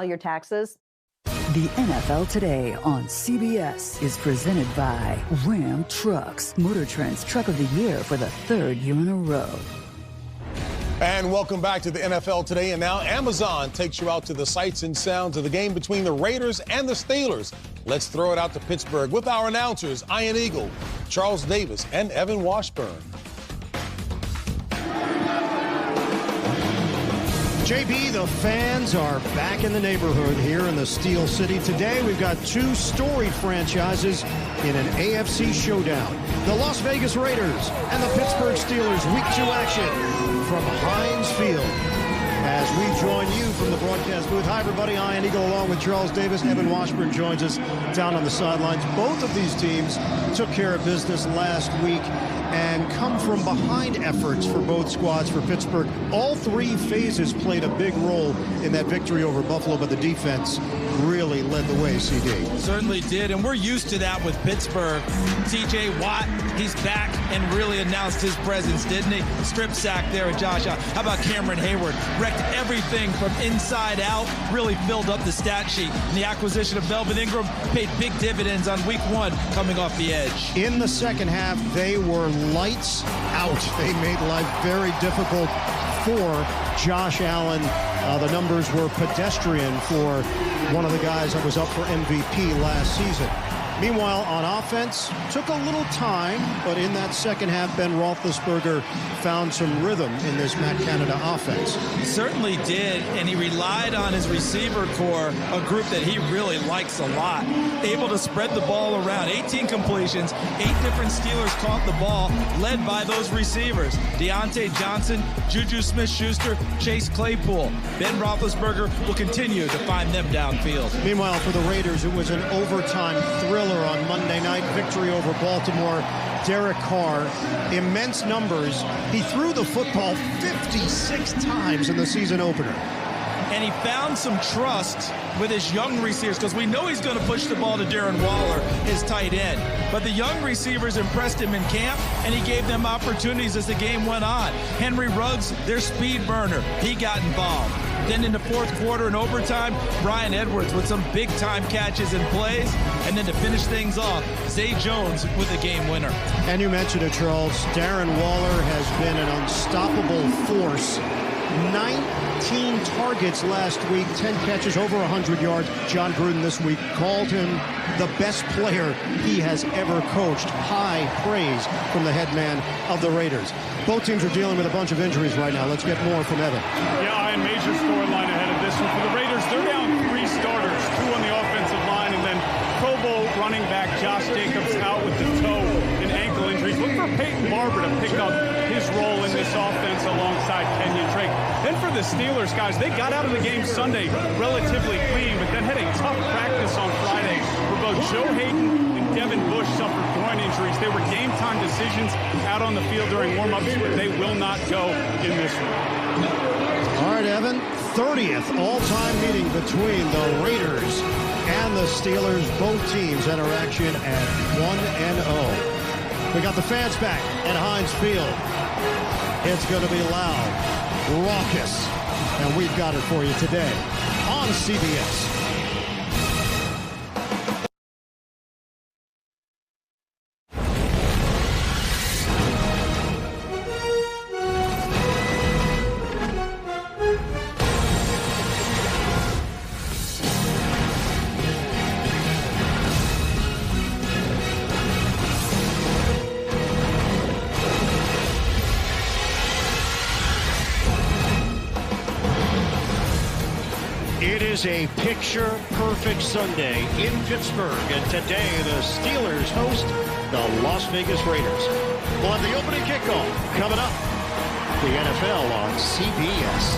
your taxes. The NFL Today on CBS is presented by Ram Trucks, Motor Trend's Truck of the Year for the third year in a row. And welcome back to the NFL Today. And now Amazon takes you out to the sights and sounds of the game between the Raiders and the Steelers. Let's throw it out to Pittsburgh with our announcers, Ian Eagle, Charles Davis, and Evan Washburn. JB, the fans are back in the neighborhood here in the Steel City. Today, we've got two storied franchises in an AFC showdown. The Las Vegas Raiders and the Pittsburgh Steelers. Week 2 action from Heinz Field. As we join you from the broadcast booth. Hi, everybody. Ian Eagle along with Charles Davis. Evan Washburn joins us down on the sidelines. Both of these teams took care of business last week and come from behind efforts for both squads. For Pittsburgh, all three phases played a big role in that victory over Buffalo, but the defense really led the way, CD. Certainly did, and we're used to that with Pittsburgh. T.J. Watt, he's back and really announced his presence, didn't he? Strip sack there at Josh Allen. How about Cameron Hayward? Wrecked everything from inside out, really filled up the stat sheet. And the acquisition of Melvin Ingram paid big dividends on week 1 coming off the edge. In the second half, they were lights out. They made life very difficult for Josh Allen. The numbers were pedestrian for one of the guys that was up for MVP last season. Meanwhile, on offense, took a little time, but in that second half, Ben Roethlisberger found some rhythm in this Matt Canada offense. He certainly did, and he relied on his receiver core, a group that he really likes a lot. Able to spread the ball around. 18 completions, 8 different Steelers caught the ball, led by those receivers. Deontay Johnson, Juju Smith-Schuster, Chase Claypool. Ben Roethlisberger will continue to find them downfield. Meanwhile, for the Raiders, it was an overtime thriller on Monday night, victory over Baltimore. Derek Carr, immense numbers. He threw the football 56 times in the season opener. And he found some trust with his young receivers, because we know he's going to push the ball to Darren Waller, his tight end. But the young receivers impressed him in camp, and he gave them opportunities as the game went on. Henry Ruggs, their speed burner, he got involved. Then in the fourth quarter and overtime, Bryan Edwards with some big-time catches and plays. And then to finish things off, Zay Jones with the game winner. And you mentioned it, Charles. Darren Waller has been an unstoppable force. 19 targets last week, 10 catches, over 100 yards. John Gruden this week called him the best player he has ever coached. High praise from the head man of the Raiders. Both teams are dealing with a bunch of injuries right now. Let's get more from Evan. Yeah, and major storyline ahead of this one. For the Raiders, they're down 3 starters, 2 on the offensive line, and then Pro Bowl running back Josh Jacobs out with the toe and ankle injuries. Look for Peyton Barber to pick up his role in this offense alongside Kenyon Drake. Then for the Steelers, guys, they got out of the game Sunday relatively clean, but then had a tough practice on Friday where both Joe Hayden and Devin Bush suffered groin injuries. They were game-time decisions out on the field during warm-ups, but they will not go in this one. All right, Evan, 30th all-time meeting between the Raiders and the Steelers. Both teams enter action at 1-0. We got the fans back at Heinz Field. It's going to be loud, raucous, and we've got it for you today on CBS. It is a picture-perfect Sunday in Pittsburgh, and today the Steelers host the Las Vegas Raiders. We'll have the opening kickoff coming up. The NFL on CBS.